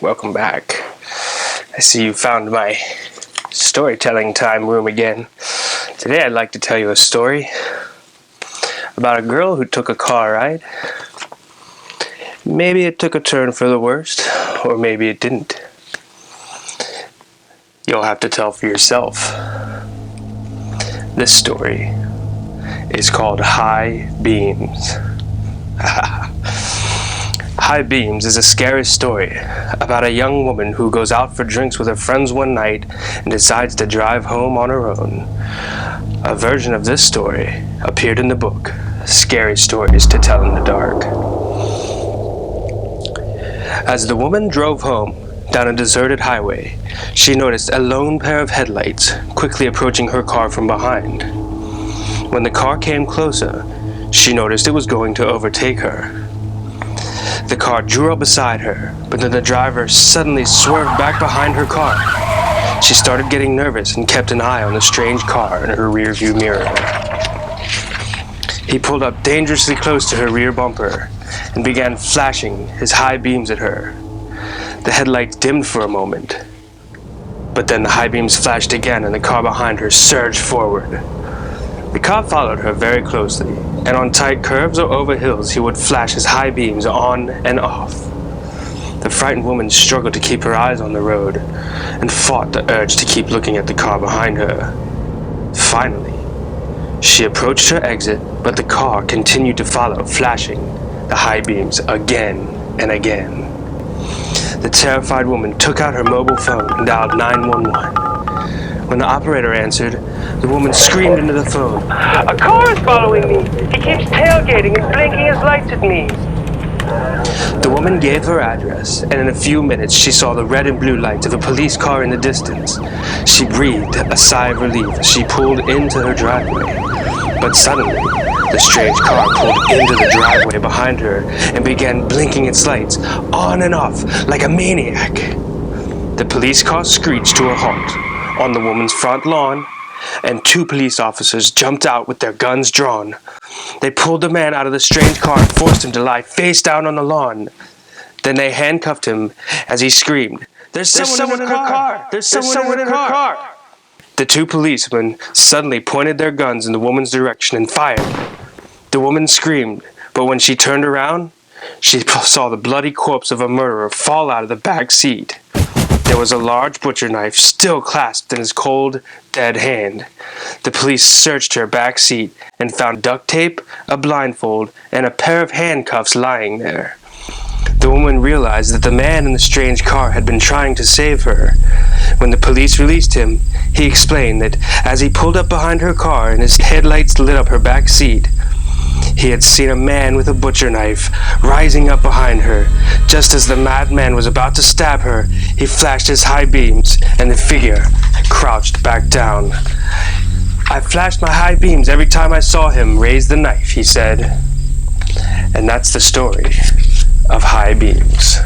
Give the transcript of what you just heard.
Welcome back. I see you found my storytelling time room again. Today I'd like to tell you a story about a girl who took a car ride. Maybe it took a turn for the worst, or maybe it didn't. You'll have to tell for yourself. This story is called High Beams. High Beams is a scary story about a young woman who goes out for drinks with her friends one night and decides to drive home on her own. A version of this story appeared in the book, Scary Stories to Tell in the Dark. As the woman drove home down a deserted highway, she noticed a lone pair of headlights quickly approaching her car from behind. When the car came closer, she noticed it was going to overtake her. The car drew up beside her, but then the driver suddenly swerved back behind her car. She started getting nervous and kept an eye on the strange car in her rearview mirror. He pulled up dangerously close to her rear bumper and began flashing his high beams at her. The headlights dimmed for a moment, but then the high beams flashed again and the car behind her surged forward. The cop followed her very closely, and on tight curves or over hills he would flash his high beams on and off. The frightened woman struggled to keep her eyes on the road and fought the urge to keep looking at the car behind her. Finally, she approached her exit, but the car continued to follow, flashing the high beams again and again. The terrified woman took out her mobile phone and dialed 911. When the operator answered, the woman screamed into the phone, "A car is following me! He keeps tailgating and blinking his lights at me!" The woman gave her address, and in a few minutes she saw the red and blue lights of a police car in the distance. She breathed a sigh of relief as she pulled into her driveway. But suddenly, the strange car pulled into the driveway behind her and began blinking its lights on and off like a maniac. The police car screeched to a halt on the woman's front lawn, and two police officers jumped out with their guns drawn. They pulled the man out of the strange car and forced him to lie face down on the lawn. Then they handcuffed him as he screamed, There's someone in her car! There's someone in her car! The two policemen suddenly pointed their guns in the woman's direction and fired. The woman screamed, but when she turned around, she saw the bloody corpse of a murderer fall out of the back seat. There was a large butcher knife still clasped in his cold, dead hand. The police searched her back seat and found duct tape, a blindfold, and a pair of handcuffs lying there. The woman realized that the man in the strange car had been trying to save her. When the police released him, he explained that as he pulled up behind her car and his headlights lit up her back seat, he had seen a man with a butcher knife rising up behind her. Just as the madman was about to stab her, he flashed his high beams, and the figure crouched back down. "I flashed my high beams every time I saw him raise the knife," he said. And that's the story of High Beams.